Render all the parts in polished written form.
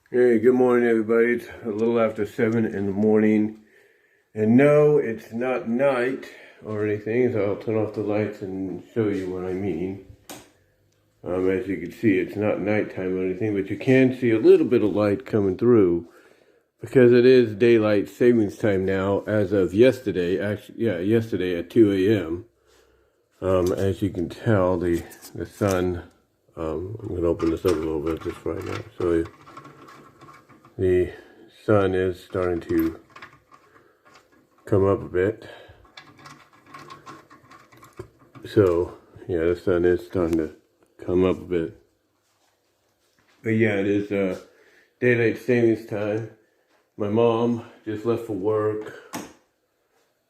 Hey, good morning, everybody. It's a little after 7 in the morning. And no, it's not night or anything, so I'll turn off the lights and show you what I mean. As you can see, it's not nighttime or anything, but you can see a little bit of light coming through because it is daylight savings time now as of yesterday. Actually, yeah, yesterday at 2 a.m. As you can tell, the sun, I'm going to open this up a little bit just right now. So the sun is starting to come up a bit. So, yeah, the sun is starting to come up a bit. But yeah, it is daylight savings time. My mom just left for work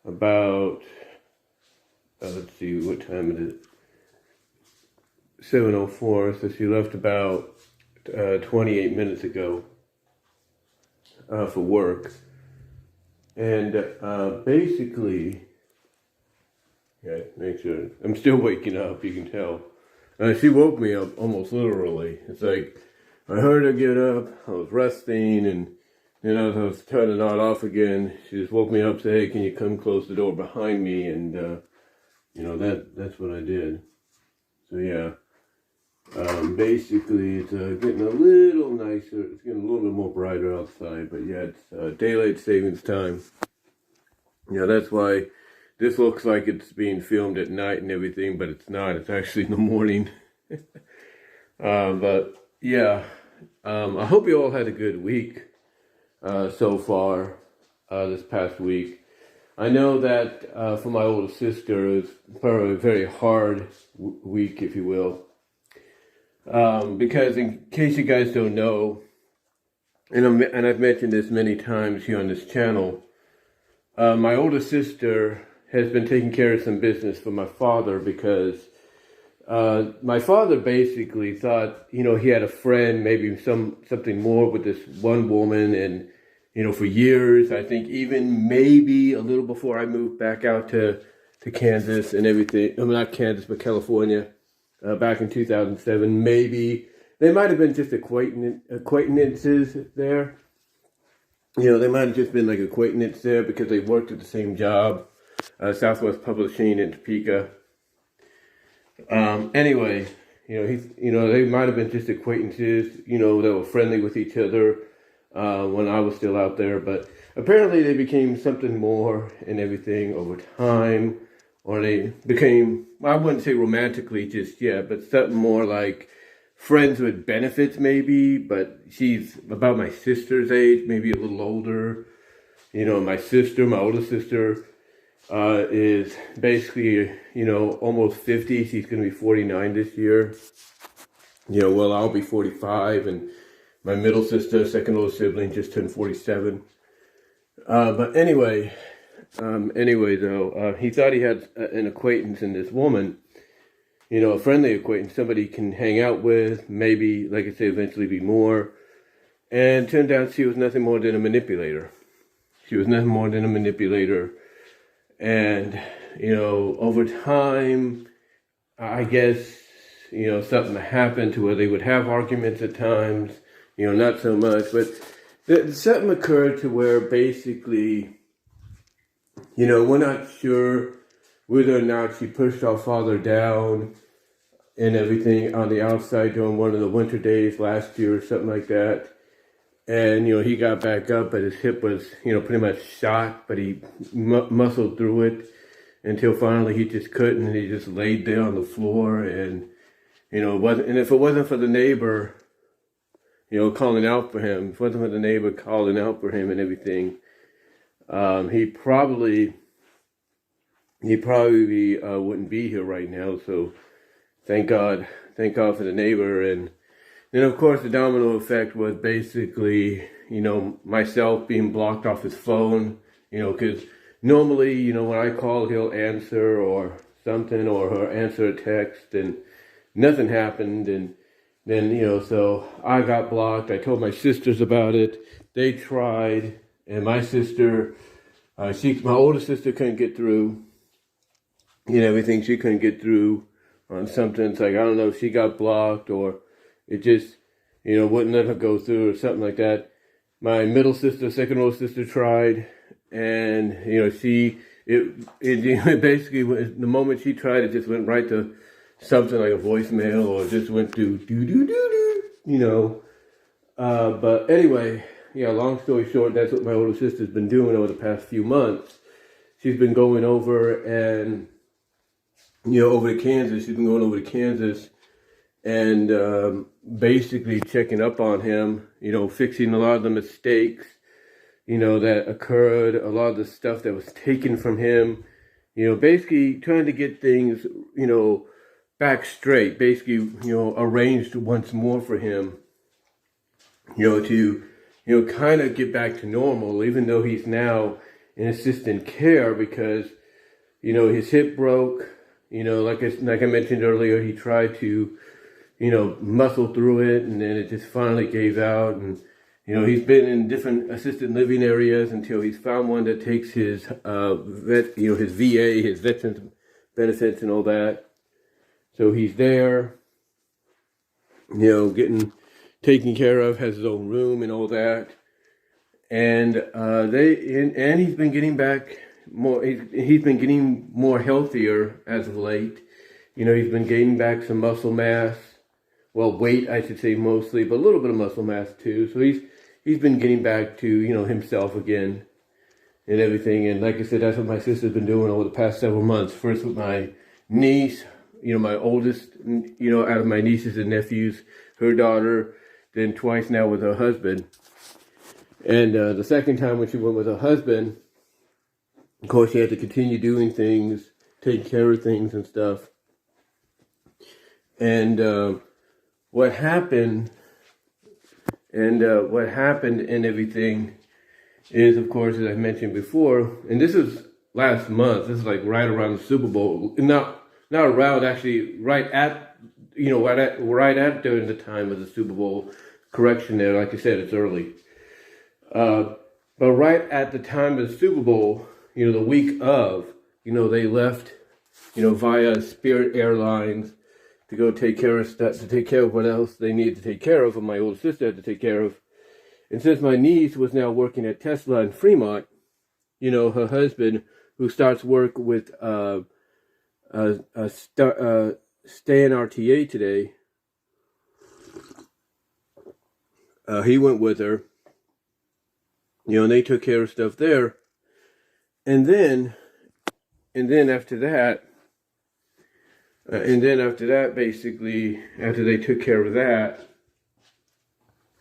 about, let's see, what time it is? 7:04, so she left about 28 minutes ago for work. And basically, yeah, make sure. I'm still waking up, you can tell. She woke me up almost literally. It's like, I heard her get up, I was resting, and then as I was turning it off again, she just woke me up, said, hey, can you come close the door behind me? And, that's what I did. So yeah, basically it's getting a little nicer, it's getting a little bit more brighter outside, but yeah, it's daylight savings time. Yeah, that's why this looks like it's being filmed at night and everything, but it's not. It's actually in the morning. But yeah, I hope you all had a good week so far this past week. I know that for my older sister, it was probably a very hard week, if you will. Because in case you guys don't know, and I've mentioned this many times here on this channel, my older sister has been taking care of some business for my father because my father basically thought, he had a friend, maybe something more with this one woman, and for years, I think even maybe a little before I moved back out to Kansas and everything, I mean, not Kansas, but California, back in 2007, maybe they might have been just acquaintances there. They might have just been like acquaintances there because they worked at the same job, Southwest Publishing in Topeka. Anyway, they might have been just acquaintances, they were friendly with each other when I was still out there, but apparently they became something more and everything over time, or they became, I wouldn't say romantically just yet, but something more like friends with benefits maybe, but she's about my sister's age, maybe a little older. My older sister, is basically, almost 50. She's going to be 49 this year. Well, I'll be 45, and my middle sister, second older sibling, just turned 47. But anyway, though, he thought he had an acquaintance in this woman, a friendly acquaintance, somebody he can hang out with, maybe, like I say, eventually be more. And turned out she was nothing more than a manipulator. And, over time, I guess, something happened to where they would have arguments at times, not so much, but something occurred to where basically, we're not sure whether or not she pushed our father down and everything on the outside during one of the winter days last year or something like that. And, he got back up, but his hip was, pretty much shot, but he muscled through it until finally he just couldn't, and he just laid there on the floor. And, and if it wasn't for the neighbor, calling out for him, if it wasn't for the neighbor calling out for him and everything, he probably wouldn't be here right now. So thank God for the neighbor. And then, of course, the domino effect was basically, myself being blocked off his phone, because normally, when I call, he'll answer or something, or he'll answer a text, and nothing happened. And then, so I got blocked. I told my sisters about it. They tried, and my sister, my older sister couldn't get through, everything. She couldn't get through on something. It's like, I don't know if she got blocked or it just, wouldn't let her go through or something like that. My middle sister, second oldest sister tried, and, it basically, the moment she tried, it just went right to something like a voicemail, or just went to do. But anyway, yeah, long story short, that's what my older sister's been doing over the past few months. She's been going over and, over to Kansas. She's been going over to Kansas and basically checking up on him, fixing a lot of the mistakes, that occurred, a lot of the stuff that was taken from him, basically trying to get things, back straight, basically, arranged once more for him, to, kind of get back to normal, even though he's now in assistant care because, his hip broke, like I mentioned earlier, he tried to, muscle through it, and then it just finally gave out, and, he's been in different assisted living areas until he's found one that takes his, his VA, his veterans benefits and all that. So he's there, getting taken care of, has his own room and all that. And he's been getting back more. He's been getting more healthier as of late. He's been gaining back some muscle mass. Well, weight, I should say, mostly, but a little bit of muscle mass too. So he's been getting back to himself again and everything. And like I said, that's what my sister's been doing over the past several months. First with my niece, my oldest, out of my nieces and nephews, her daughter. Then twice now with her husband. And the second time when she went with her husband, of course, she had to continue doing things, taking care of things and stuff. And what happened and everything is, of course, as I mentioned before, and this is last month. This is like right around the Super Bowl. Not around, actually, right at during the time of the Super Bowl. Correction there, like I said, it's early. But right at the time of the Super Bowl, the week of, they left, via Spirit Airlines to go take care of stuff, to take care of what else they needed to take care of, and my older sister had to take care of. And since my niece was now working at Tesla in Fremont, her husband, who starts work with Stan RTA today, he went with her, and they took care of stuff there. And then after that, basically, after they took care of that,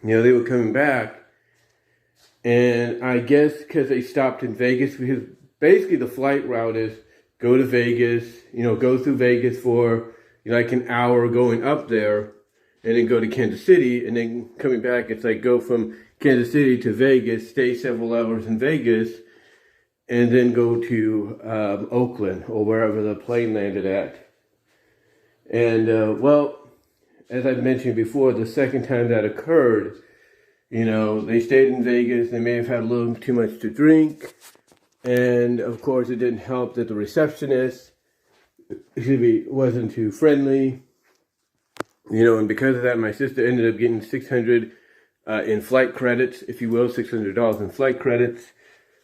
they were coming back. And I guess because they stopped in Vegas, because basically the flight route is go to Vegas, go through Vegas for like an hour going up there, and then go to Kansas City, and then coming back, it's like go from Kansas City to Vegas, stay several hours in Vegas, and then go to Oakland or wherever the plane landed at. And, as I mentioned before, the second time that occurred, they stayed in Vegas, they may have had a little too much to drink, and of course it didn't help that the receptionist, wasn't too friendly. And because of that, my sister ended up getting $600 in flight credits, if you will, $600 in flight credits,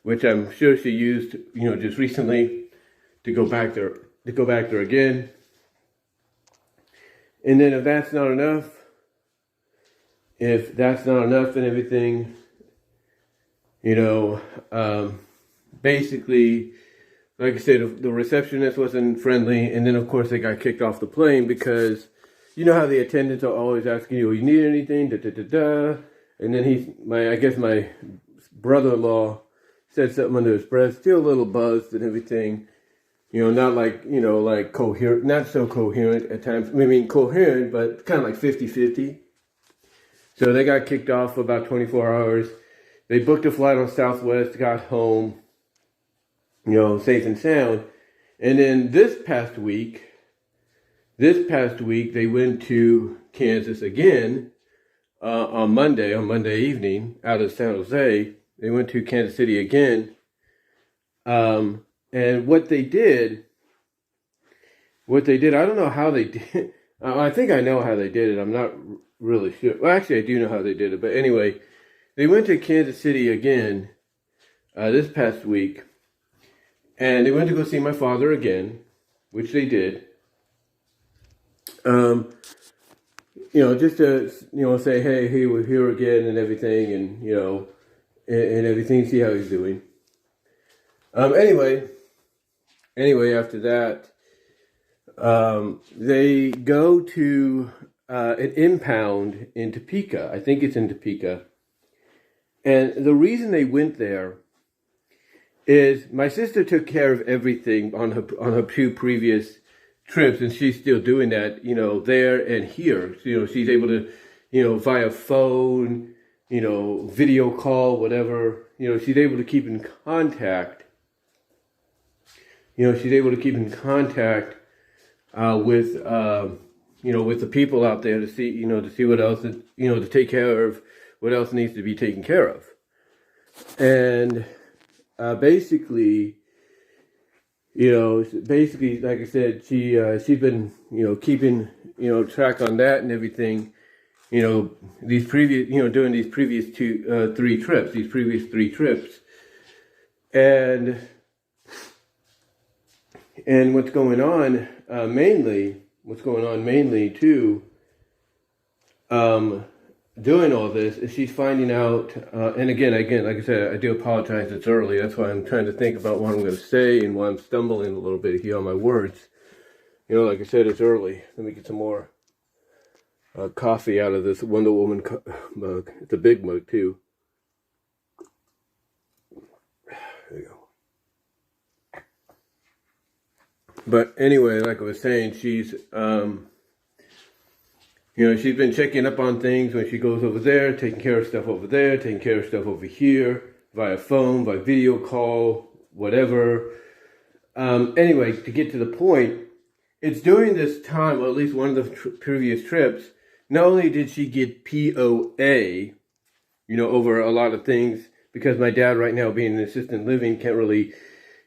which I'm sure she used, just recently to go back there again. And then if that's not enough and everything, basically, like I said, the receptionist wasn't friendly, and then of course they got kicked off the plane because you know how the attendants are always asking you, you need anything, and then my brother-in-law said something under his breath, still a little buzzed and everything, not like, like coherent, not so coherent at times, coherent, but kind of like 50-50. So they got kicked off for about 24 hours. They booked a flight on Southwest, got home, safe and sound. And then this past week, they went to Kansas again on Monday evening, out of San Jose. They went to Kansas City again. And what they did, I don't know how they did. I think I know how they did it. I'm not really sure. Well, actually, I do know how they did it. But anyway, they went to Kansas City again this past week. And they went to go see my father again, which they did. Just to, say, hey, we're here again and everything, and, and everything, see how he's doing. Anyway, after that, they go to an impound in Topeka. I think it's in Topeka. And the reason they went there is my sister took care of everything on her 2 previous trips, and she's still doing that, there and here. So, she's able to, via phone, video call, whatever, she's able to keep in contact. She's able to keep in contact with, with the people out there to see, to see what else, to take care of what else needs to be taken care of. And basically, like I said, she's been, keeping, track on that and everything, these previous, during these previous 3 trips. And what's going on mainly too, doing all this is she's finding out, and again, like I said, I do apologize, it's early, that's why I'm trying to think about what I'm going to say and why I'm stumbling a little bit here on my words. Like I said, it's early. Let me get some more coffee out of this Wonder Woman mug. It's a big mug too. There you go. But anyway, like I was saying, she's she's been checking up on things when she goes over there, taking care of stuff over there, taking care of stuff over here, via phone, by video call, whatever. Anyway, to get to the point, it's during this time, or at least one of the previous trips, not only did she get POA, over a lot of things, because my dad right now being in assisted living can't really,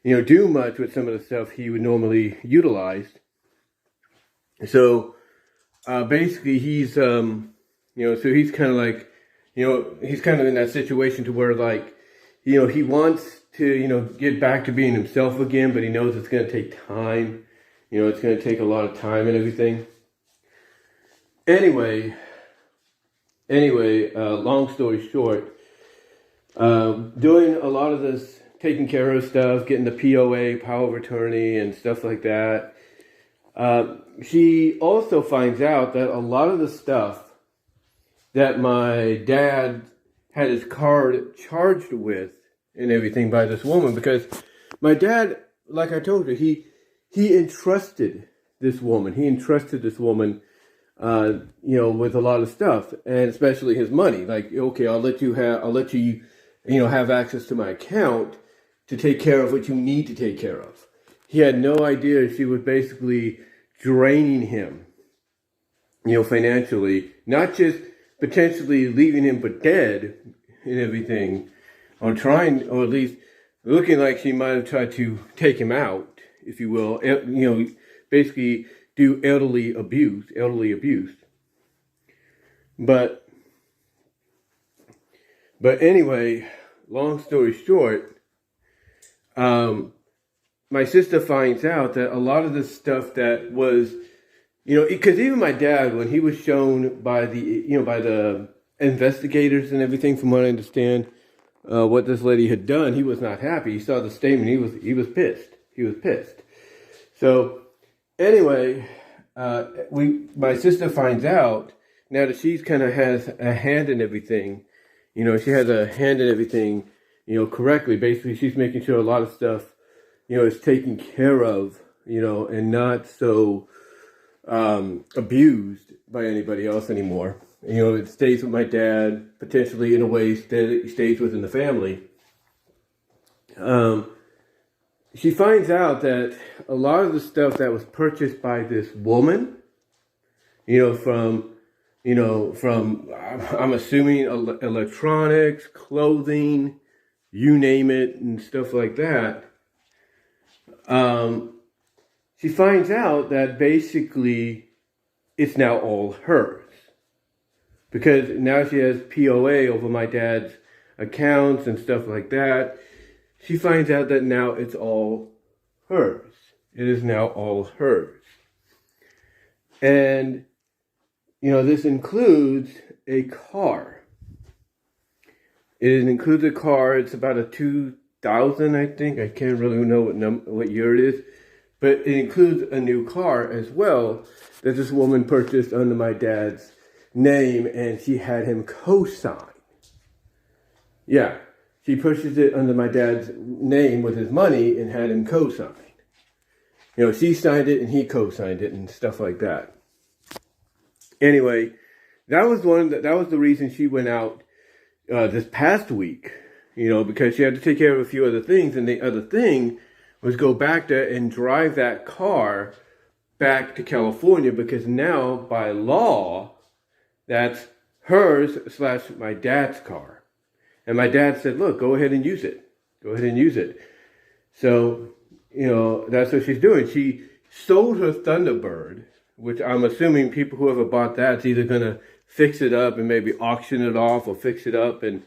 do much with some of the stuff he would normally utilize. So, basically he's, so he's kind of like, he's kind of in that situation to where like, he wants to, get back to being himself again, but he knows it's going to take time. It's going to take a lot of time and everything. Anyway, long story short, doing a lot of this taking care of stuff, getting the POA, power of attorney and stuff like that, she also finds out that a lot of the stuff that my dad had his card charged with and everything by this woman, because my dad, like I told you, he entrusted this woman. He entrusted this woman, with a lot of stuff, and especially his money. Like, okay, I'll let you, have access to my account to take care of what you need to take care of. He had no idea she was basically draining him, financially, not just potentially leaving him for dead and everything, or trying, or at least looking like she might have tried to take him out, if you will, basically do elderly abuse. But anyway, long story short, my sister finds out that a lot of the stuff that was, because even my dad, when he was shown by the investigators and everything, from what I understand, what this lady had done, he was not happy. He saw the statement. He was pissed. So anyway, my sister finds out now that she's kind of has a hand in everything. She has a hand in everything, correctly. Basically, she's making sure a lot of stuff, is taken care of, and not so abused by anybody else anymore. It stays with my dad, potentially in a way stays within the family. She finds out that a lot of the stuff that was purchased by this woman, from I'm assuming electronics, clothing, you name it, and stuff like that. She finds out that basically it's now all hers. because now she has POA over my dad's accounts and stuff like that. She finds out that now it's all hers. It is now all hers. And, this includes a car. It includes a car. It's about a 2000, I think. I can't really know what year it is. But it includes a new car as well that this woman purchased under my dad's name, and she had him co-sign. Yeah, she purchased it under my dad's name with his money and had him co-sign. She signed it and he co-signed it and stuff like that. Anyway, that was the reason she went out this past week, because she had to take care of a few other things, and the other thing was go back there and drive that car back to California, because now by law that's hers / my dad's car. And my dad said, look, go ahead and use it. Go ahead and use it. So, that's what she's doing. She sold her Thunderbird, which I'm assuming people who ever bought that's either going to fix it up and maybe auction it off, or fix it up and,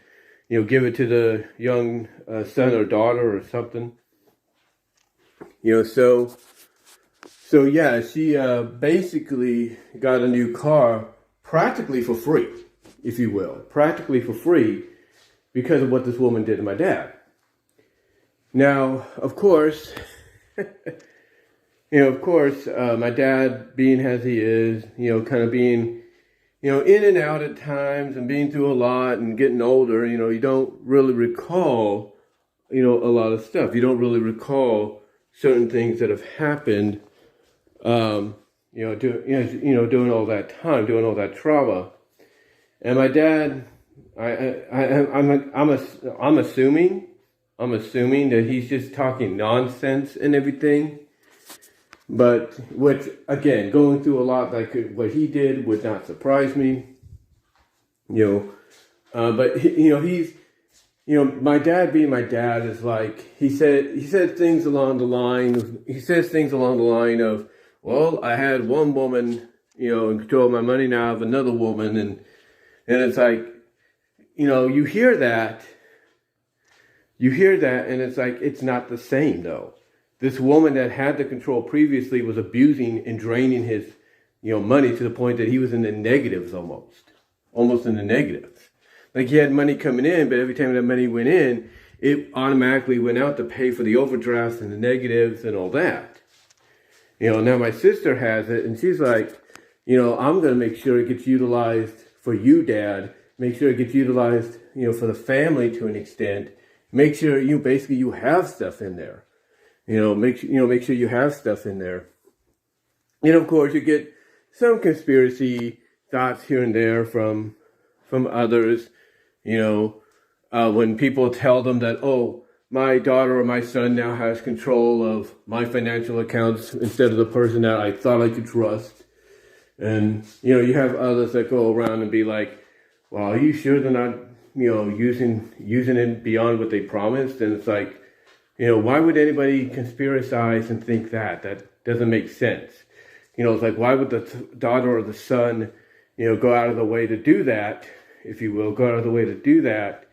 give it to the young son or daughter or something. So yeah, she basically got a new car practically for free, if you will. Practically for free because of what this woman did to my dad. Now, of course, my dad, being as he is, kind of being, in and out at times and being through a lot and getting older, you don't really recall, a lot of stuff. You don't really recall certain things that have happened, during all that time, doing all that trauma. And my dad, I'm assuming that he's just talking nonsense and everything. But which, again, going through a lot like what he did would not surprise me. But he's, my dad being my dad is like, he said things along the line of, well, I had one woman, in control of my money, now I have another woman, and it's like, you hear that, and it's like, it's not the same though. This woman that had the control previously was abusing and draining his, money to the point that he was in the negatives almost in the negatives. Like he had money coming in, but every time that money went in, it automatically went out to pay for the overdrafts and the negatives and all that. Now my sister has it, and she's like, I'm going to make sure it gets utilized for you, Dad. Make sure it gets utilized, for the family to an extent. Make sure you have stuff in there. Make sure you have stuff in there. And of course, you get some conspiracy thoughts here and there from others. When people tell them that, oh, my daughter or my son now has control of my financial accounts instead of the person that I thought I could trust. And, you have others that go around and be like, well, are you sure they're not, using it beyond what they promised? And it's like, why would anybody conspiracize and think that? That doesn't make sense. It's like, why would the daughter or the son, go out of the way to do that, if you will, go out of the way to do that,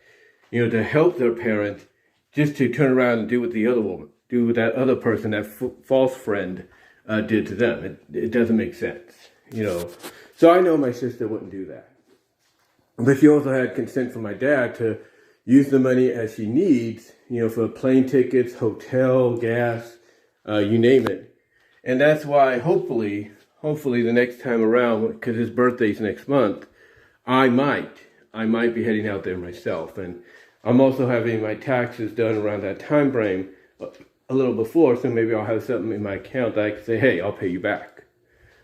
to help their parent, just to turn around and do what that other person, that false friend, did to them. It doesn't make sense, So I know my sister wouldn't do that. But she also had consent from my dad to use the money as she needs, for plane tickets, hotel, gas, you name it. And that's why hopefully the next time around, because his birthday's next month, I might be heading out there myself. And I'm also having my taxes done around that time frame a little before, so maybe I'll have something in my account that I can say, hey, I'll pay you back.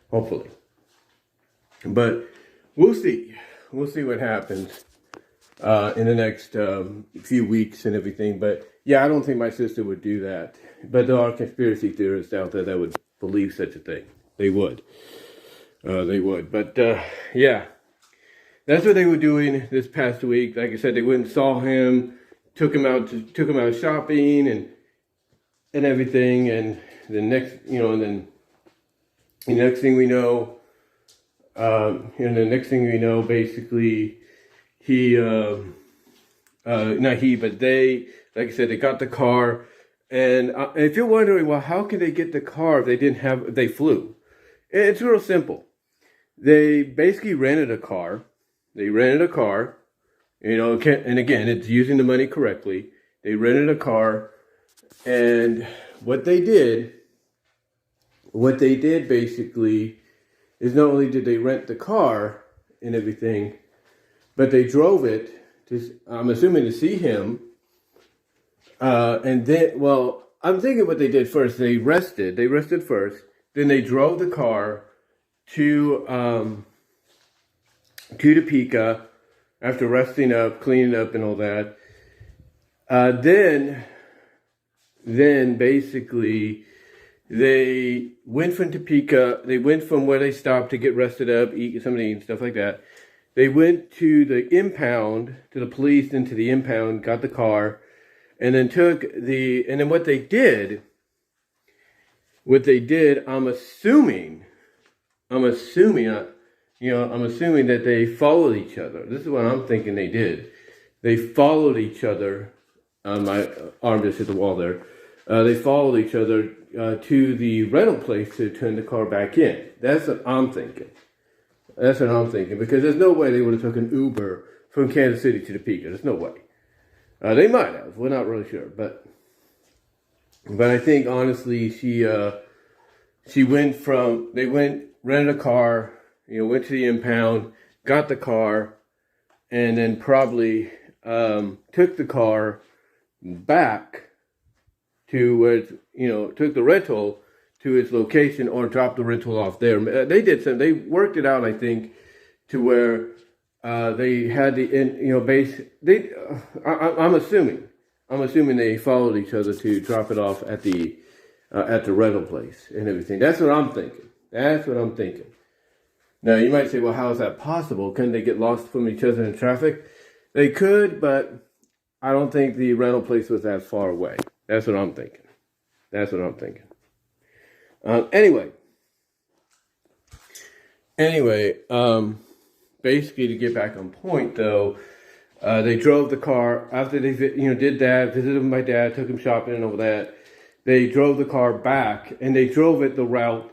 Hopefully. But we'll see. We'll see what happens in the next few weeks and everything. But yeah, I don't think my sister would do that. But there are conspiracy theorists out there that would believe such a thing. They would. But yeah, that's what they were doing this past week. Like I said, they went and saw him, took him out shopping and everything. And the next thing we know, And the next thing we know, basically, he, not he, but they, like I said, they got the car. And if you're wondering, well, how can they get the car if they flew? It's real simple. They basically rented a car. And again, it's using the money correctly. They rented a car, and what they did basically is not only did they rent the car and everything, but they drove it to, I'm assuming, to see him. And then, well, I'm thinking what they did first. They rested first. Then they drove the car to Topeka after resting up, cleaning up, and all that. Then basically they went from Topeka. They went from where they stopped to get rested up, eat something, and stuff like that. They went to the impound, to the police, then to the impound, got the car, and then and then what they did, I'm assuming that they followed each other. This is what I'm thinking they did. They followed each other. My arm just hit the wall there. They followed each other to the rental place to turn the car back in. That's what I'm thinking. Because there's no way they would have taken Uber from Kansas City to Topeka. There's no way. They might have. We're not really sure. But I think, honestly, they rented a car, went to the impound, got the car, and then probably took the car back to where took the rental to its location or dropped the rental off there. They worked it out, I think, to where they had I'm assuming they followed each other to drop it off at the rental place and everything. That's what I'm thinking. Now, you might say, well, how is that possible? Couldn't they get lost from each other in traffic? They could, but I don't think the rental place was that far away. That's what I'm thinking. Anyway, basically, to get back on point, though, they drove the car after they did that, visited my dad, took him shopping and all that. They drove the car back, and they drove it the route,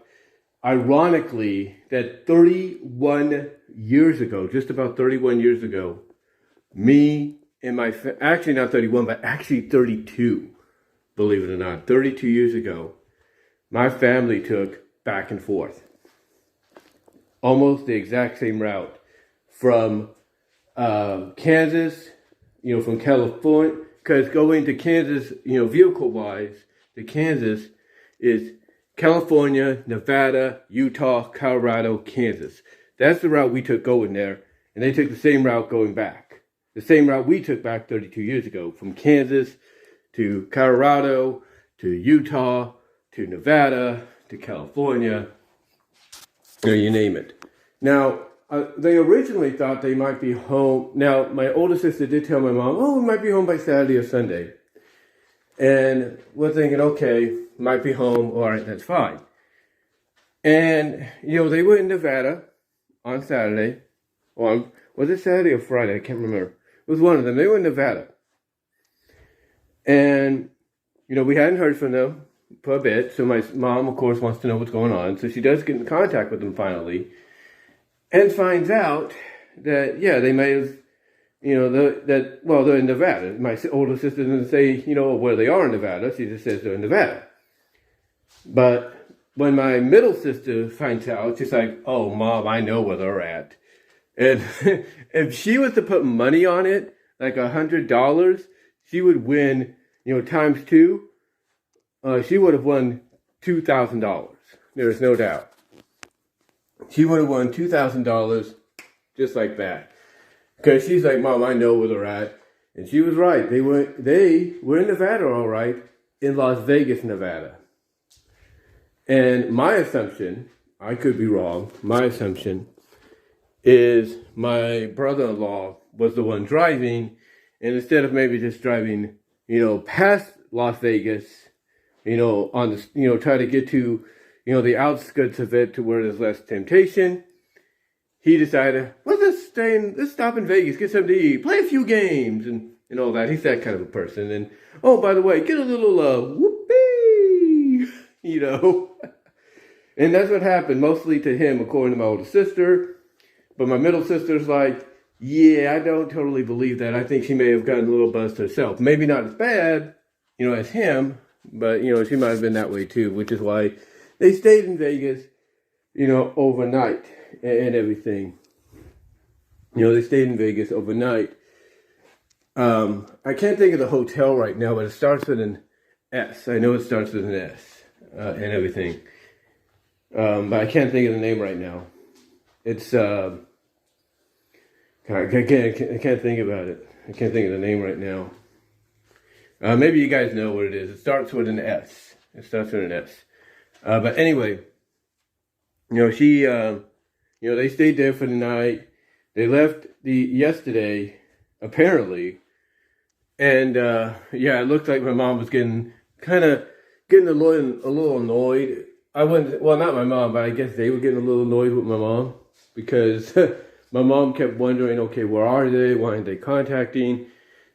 ironically, that 31 years ago, just about 31 years ago, me and actually not 31, but actually 32, believe it or not, 32 years ago, my family took back and forth. Almost the exact same route from Kansas, from California, because going to Kansas, vehicle-wise, to Kansas is California, Nevada, Utah, Colorado, Kansas. That's the route we took going there, and they took the same route going back. The same route we took back 32 years ago, from Kansas to Colorado, to Utah, to Nevada, to California, you name it. Now, they originally thought they might be home. Now, my older sister did tell my mom, we might be home by Saturday or Sunday. And we're thinking, okay, might be home. All right, that's fine. And, they were in Nevada on Saturday. Or was it Saturday or Friday? I can't remember. It was one of them. They were in Nevada. And, we hadn't heard from them for a bit. So my mom, of course, wants to know what's going on. So she does get in contact with them finally. And finds out that, they may have, they're in Nevada. My older sister doesn't say, where they are in Nevada. She just says they're in Nevada. But when my middle sister finds out, she's like, oh, Mom, I know where they're at. And if she was to put money on it, like $100, she would win, times two. She would have won $2,000. There's no doubt. She would have won $2,000 just like that. Because she's like, Mom, I know where they're at. And she was right. They were in Nevada, all right, in Las Vegas, Nevada. And my assumption, I could be wrong, my assumption is my brother-in-law was the one driving. And instead of maybe just driving, past Las Vegas, on the, try to get to, the outskirts of it to where there's less temptation. he decided, well, let's stop in Vegas, get something to eat, play a few games, and all that. He's that kind of a person. And, oh, by the way, get a little, whoopee, you know. And that's what happened, mostly to him, according to my older sister. But my middle sister's like, yeah, I don't totally believe that. I think she may have gotten a little buzzed herself. Maybe not as bad, you know, as him, but, you know, she might have been that way too, which is why they stayed in Vegas, you know, overnight and everything. You know, they stayed in Vegas overnight. I can't think of the hotel right now, but it starts with an S. I know it starts with an S and everything. But I can't think of the name right now. It's, I can't think about it. I can't think of the name right now. Maybe you guys know what it is. It starts with an S. It starts with an S. But anyway, you know, she, you know, they stayed there for the night. They left yesterday, apparently. And, yeah, it looked like my mom was getting a little annoyed. I wouldn't, well, not my mom, but I guess they were getting a little annoyed with my mom because my mom kept wondering, okay, where are they? Why aren't they contacting?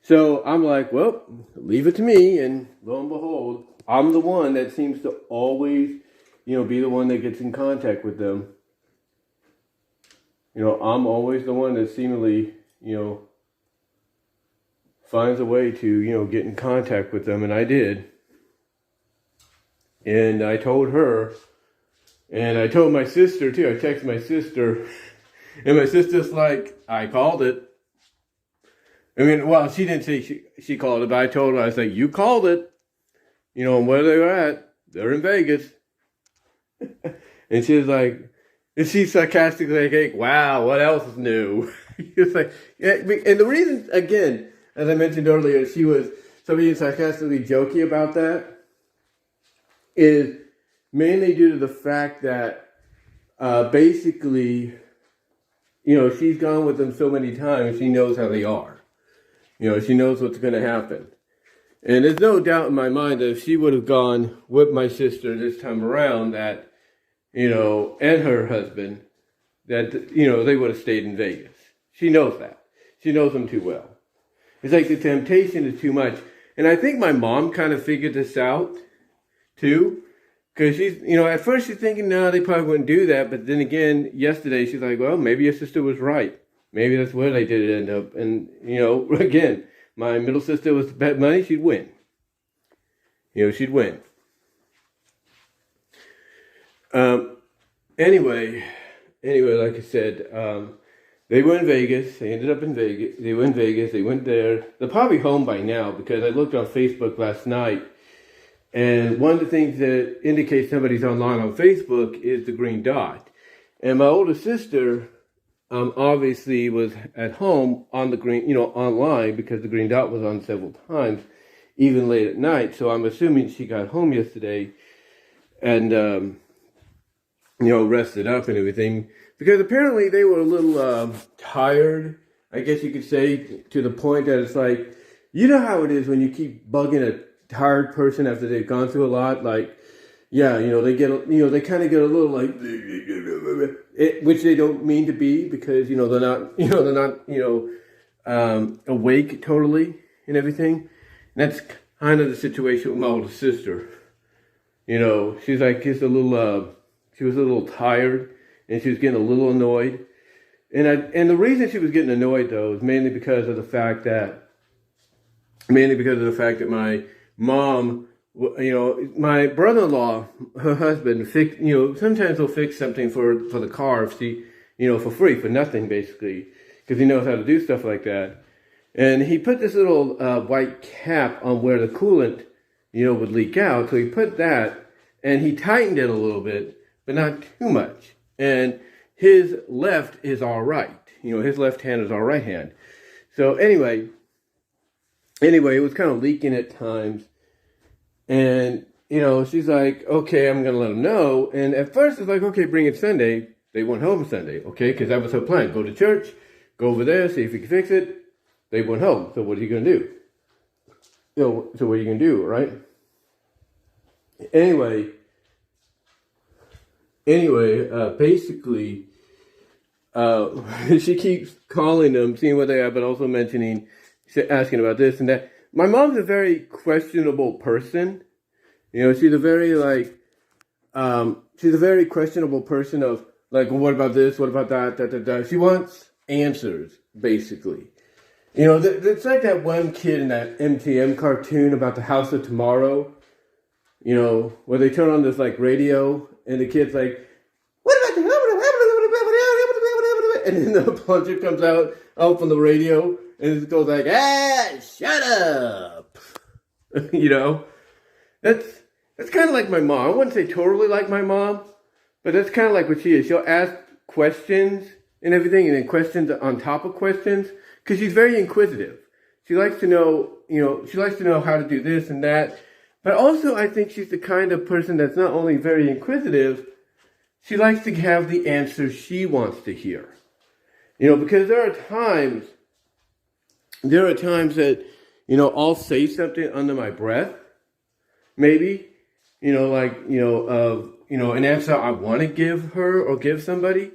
So I'm like, well, leave it to me. And lo and behold, I'm the one that seems to always, you know, be the one that gets in contact with them. You know, I'm always the one that seemingly, you know, finds a way to, you know, get in contact with them. And I did. And I told her, and I told my sister too. I texted my sister, and my sister's like, I called it. I mean, well, she didn't say she called it, but I told her, I was like, you called it. You know, and where they were at, they're in Vegas. And she was like, and she sarcastically like, wow, what else is new? It's like, yeah, and the reason, again, as I mentioned earlier, she was being sarcastically jokey about that is mainly due to the fact that basically, you know, she's gone with them so many times, she knows how they are. You know, she knows what's going to happen. And there's no doubt in my mind that if she would have gone with my sister this time around, that, you know, and her husband, that, you know, they would have stayed in Vegas. She knows that. She knows them too well. It's like the temptation is too much. And I think my mom kind of figured this out too. Because she's, you know, at first she's thinking, no, they probably wouldn't do that. But then again, yesterday she's like, well, maybe your sister was right. Maybe that's where they did end up. And, you know, again, my middle sister was to bet money, she'd win. You know, she'd win. Anyway, like I said, they were in Vegas. They ended up in Vegas. They were in Vegas. They went there. They're probably home by now because I looked on Facebook last night. And one of the things that indicates somebody's online on Facebook is the green dot. And my older sister obviously was at home on the green, you know, online because the green dot was on several times, even late at night. So I'm assuming she got home yesterday and, you know, rested up and everything. Because apparently they were a little tired, I guess you could say, to the point that it's like, you know how it is when you keep bugging a tired person after they've gone through a lot, like, yeah, you know, they get, you know, they kind of get a little like, which they don't mean to be because, you know, they're not, awake totally and everything. And that's kind of the situation with my older sister. You know, she's like just a little, she was a little tired and she was getting a little annoyed. And the reason she was getting annoyed though is mainly because of the fact that my mom, you know, my brother-in-law, her husband, you know, sometimes he'll fix something for the car if she, you know, for free, for nothing basically, because he knows how to do stuff like that. And he put this little white cap on where the coolant, you know, would leak out. So he put that and he tightened it a little bit, but not too much. And his left is all right. You know, his left hand is our right hand. So anyway, it was kind of leaking at times. And, you know, she's like, okay, I'm going to let him know. And at first it's like, okay, bring it Sunday. They went home Sunday, okay? Because that was her plan. Go to church, go over there, see if he can fix it. They went home. So what are you going to do? You know, so what are you going to do, right? Anyway, basically, she keeps calling them, seeing what they have, but also asking about this and that. My mom's a very questionable person. She's a very questionable person of like, well, what about this? What about that? She wants answers, basically. It's like that one kid in that MTM cartoon about the House of Tomorrow. Where they turn on this like radio and the kid's like, what about the, and then the plunger comes out from the radio and it goes like, shut up. That's kind of like my mom. I wouldn't say totally like my mom, but that's kind of like what she is. She'll ask questions and everything, and then questions on top of questions, because she's very inquisitive. She likes to know, how to do this and that. But also, I think she's the kind of person that's not only very inquisitive, she likes to have the answers she wants to hear. Because there are times that, I'll say something under my breath, maybe, an answer I want to give her or give somebody.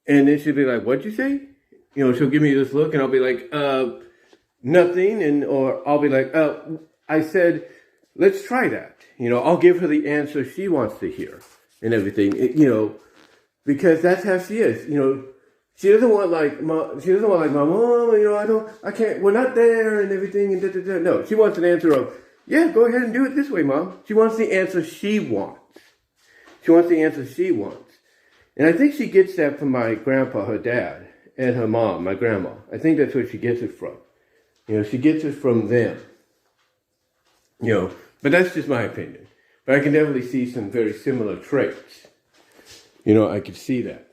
And then she'll be like, what'd you say? She'll give me this look and I'll be like, nothing. Or I'll be like, I said, let's try that. I'll give her the answer she wants to hear and everything, because that's how she is. She doesn't want like mom, I can't, we're not there and everything and da. No, she wants an answer of, yeah, go ahead and do it this way, Mom. She wants the answer she wants. And I think she gets that from my grandpa, her dad, and her mom, my grandma. I think that's where she gets it from. She gets it from them. But that's just my opinion. But I can definitely see some very similar traits. I could see that.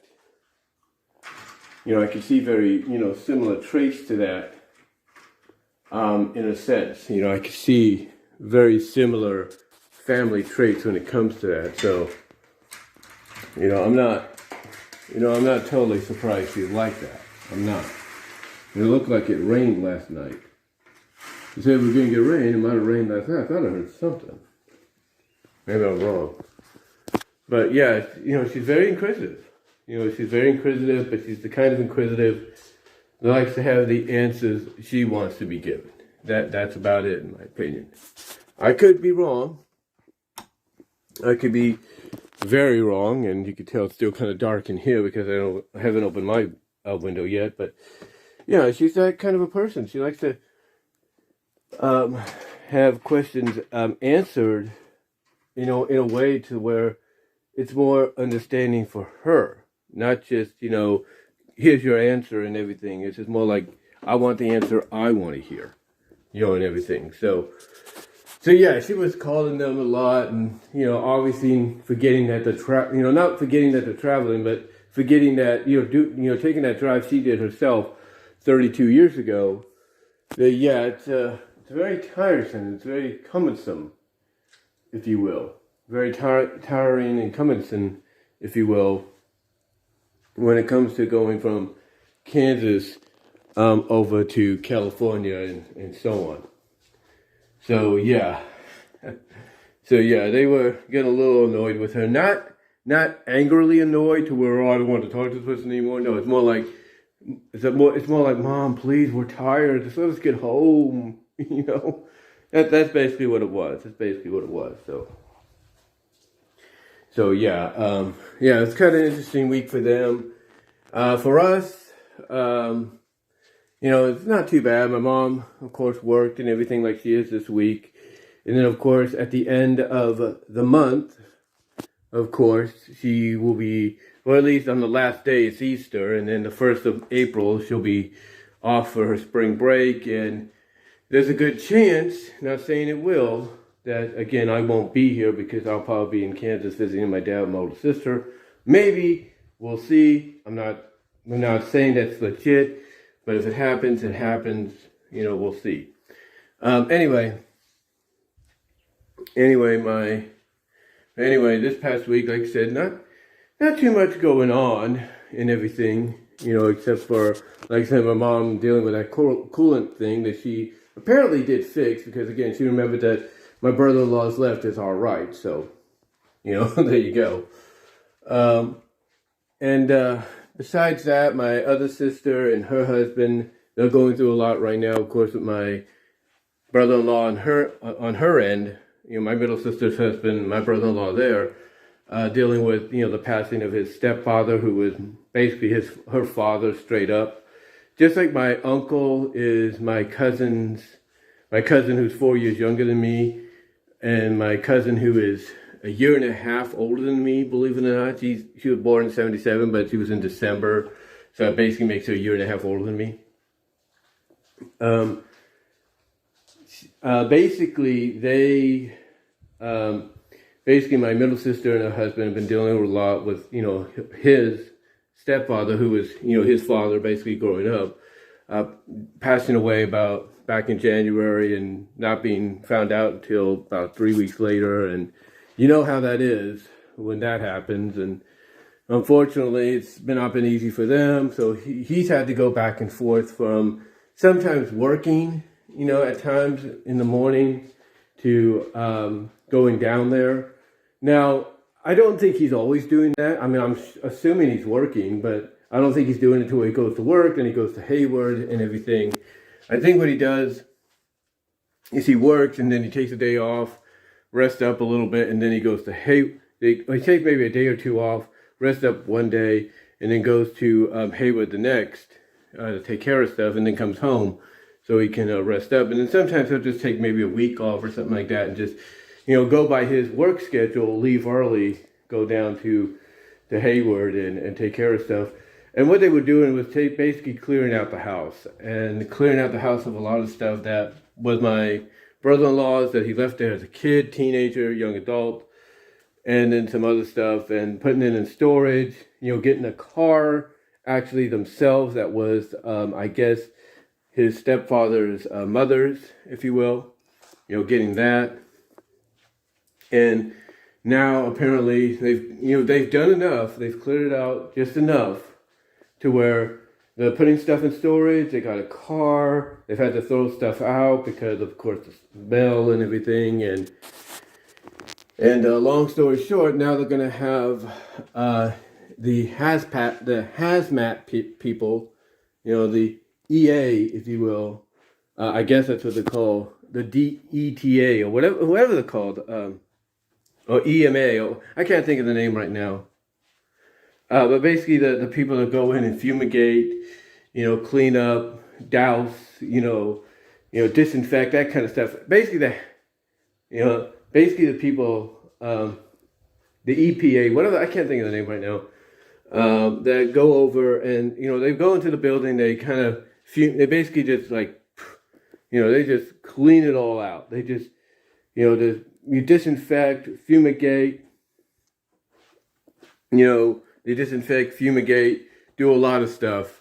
I could see very, similar traits to that, in a sense. I could see very similar family traits when it comes to that. So, I'm not totally surprised she's like that. I'm not. It looked like it rained last night. You said we're going to get rain. It might have rained last night. I thought I heard something. Maybe I'm wrong. But yeah, she's very inquisitive. She's very inquisitive, but she's the kind of inquisitive that likes to have the answers she wants to be given. That's about it, in my opinion. I could be wrong. I could be very wrong, and you can tell it's still kind of dark in here because I haven't opened my window yet. But yeah, she's that kind of a person. She likes to have questions answered, in a way to where it's more understanding for her, not just here's your answer and everything. It's just more like I want the answer I want to hear, and everything. So yeah, she was calling them a lot, and obviously forgetting that not forgetting that they're traveling, but forgetting that taking that drive she did herself 32 years ago. Yeah, it's very tiresome. It's very cumbersome, if you will. Very tiring and cumbersome, if you will, when it comes to going from Kansas over to California and so on. So yeah, they were getting a little annoyed with her. Not angrily annoyed to where I don't want to talk to this person anymore. No, it's more like Mom, please, we're tired. Just let us get home. That's basically what it was. So yeah, it's kind of an interesting week for them. For us, it's not too bad. My mom, of course, worked and everything like she is this week. And then, of course, at the end of the month, of course, she will be, or at least on the last day, it's Easter. And then the 1st of April, she'll be off for her spring break. And there's a good chance, not saying it will, that, again, I won't be here because I'll probably be in Kansas visiting my dad and my older sister. Maybe. We'll see. I'm not saying that's legit. But if it happens, it happens. We'll see. Anyway, this past week, like I said, not too much going on and everything, except for, like I said, my mom dealing with that coolant thing that she apparently did fix because, again, she remembered that my brother-in-law's left is all right. So, there you go. besides that, my other sister and her husband, they're going through a lot right now, of course, with my brother-in-law on her end. My middle sister's husband, my brother-in-law there, dealing with, the passing of his stepfather, who was basically her father straight up. Just like my uncle is my cousin who's 4 years younger than me, and my cousin who is a year and a half older than me, believe it or not. She was born in 1977, but she was in December, so that basically makes her a year and a half older than me. Basically my middle sister and her husband have been dealing with a lot with, his stepfather, who was, his father basically growing up, passing away back in January and not being found out until about 3 weeks later. And you know how that is when that happens. And unfortunately, it's not been easy for them. So he's had to go back and forth from sometimes working, at times in the morning to going down there. Now, I don't think he's always doing that. I mean, I'm assuming he's working, but I don't think he's doing it until he goes to work, then he goes to Hayward and everything. I think what he does is he works and then he takes a day off, rests up a little bit, and then he goes to Hayward. He takes maybe a day or two off, rests up one day, and then goes to Hayward the next to take care of stuff, and then comes home so he can rest up. And then sometimes he'll just take maybe a week off or something like that and just, go by his work schedule, leave early, go down to Hayward and take care of stuff. And what they were doing was basically clearing out the house and clearing out the house of a lot of stuff that was my brother-in-law's that he left there as a kid, teenager, young adult, and then some other stuff, and putting it in storage, getting a car actually themselves that was, I guess, his stepfather's mother's, if you will, getting that. And now apparently they've done enough. They've cleared it out just enough to where they're putting stuff in storage. They got a car. They've had to throw stuff out because, of course, the smell and everything. And long story short, now they're going to have the hazmat people, the EA, if you will. I guess that's what they call the DETA or whatever they're called. Or EMA, I can't think of the name right now. But basically the people that go in and fumigate, clean up, douse, disinfect, that kind of stuff. Basically the people, the EPA, whatever, I can't think of the name right now, that go over and, they go into the building, they kind of, they basically just like, they just clean it all out. They just, you disinfect, fumigate, they disinfect, fumigate, do a lot of stuff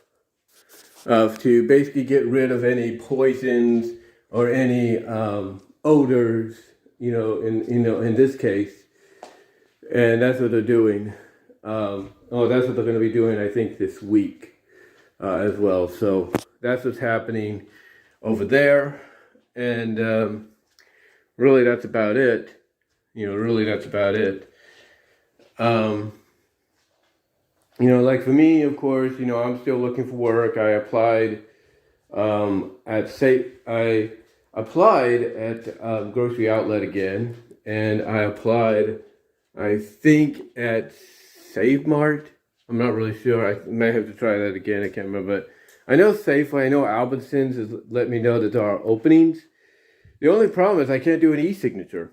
to basically get rid of any poisons or any odors, in this case. And that's what they're doing. That's what they're going to be doing, I think, this week as well. So that's what's happening over there. And really, that's about it. Like for me, of course, I'm still looking for work. I applied at Grocery Outlet again, and I applied, I think, at Save Mart. I'm not really sure. I may have to try that again. I can't remember, but I know Safeway. I know Albertsons has let me know that there are openings. The only problem is I can't do an e-signature.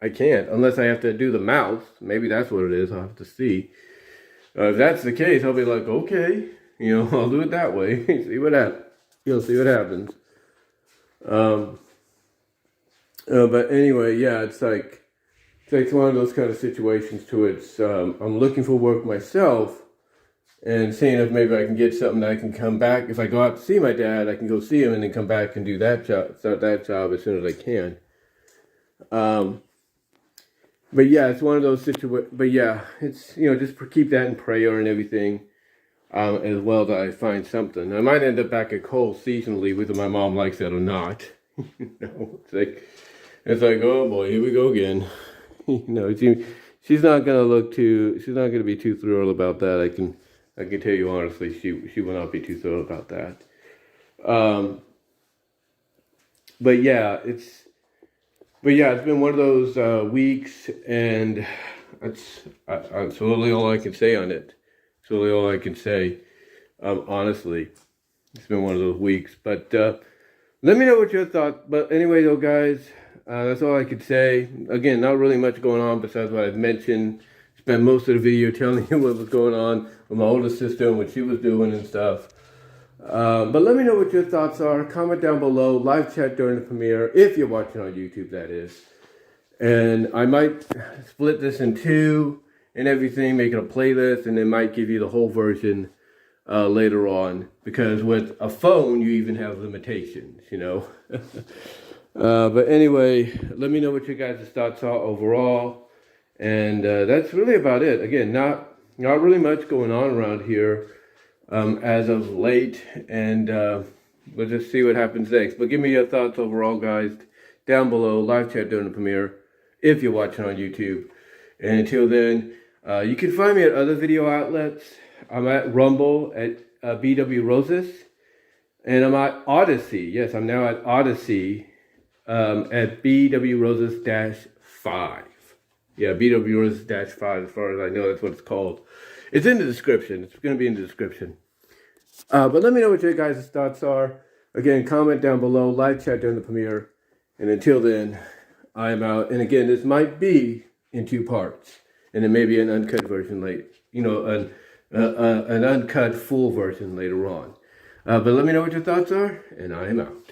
I can't, unless I have to do the mouse. Maybe that's what it is. I'll have to see. If that's the case, I'll be like, okay, I'll do it that way. See what happens. But anyway, yeah, it's like one of those kind of situations to it. I'm looking for work myself and seeing if maybe I can get something that I can come back. If I go out to see my dad, I can go see him and then come back and do that job, start that job as soon as I can. But yeah, it's one of those situations. But yeah, it's, just keep that in prayer and everything, as well, that I find something. I might end up back at Kohl's seasonally, whether my mom likes that or not. It's like, oh boy, here we go again. She's not gonna be too thrilled about that. I can tell you honestly, she will not be too thrilled about that. But yeah, it's been one of those weeks, and that's really all I can say on it. It's really all I can say. Honestly, it's been one of those weeks. But let me know what your thoughts. But anyway, though, guys, that's all I could say. Again, not really much going on besides what I've mentioned. Spent most of the video telling you what was going on with my older sister and what she was doing and stuff. But let me know what your thoughts are. Comment down below. Live chat during the premiere, if you're watching on YouTube, that is. And I might split this in two and everything, make it a playlist, and it might give you the whole version later on. Because with a phone, you even have limitations, you know. But anyway, let me know what your guys' thoughts are overall. And that's really about it. Again, not really much going on around here. As of late, and we'll just see what happens next. But give me your thoughts overall, guys, down below. Live chat during the premiere, if you're watching on YouTube. And until then, you can find me at other video outlets. I'm at Rumble at BW Roses, and I'm at Odyssey. Yes, I'm now at Odyssey at BW Roses-5. Yeah, BW Roses-5, as far as I know, that's what it's called. It's in the description. It's going to be in the description. But let me know what your guys' thoughts are. Again, comment down below. Live chat during the premiere. And until then, I am out. And again, this might be in two parts. And it may be an uncut version later. You know, an uncut full version later on. But let me know what your thoughts are. And I am out.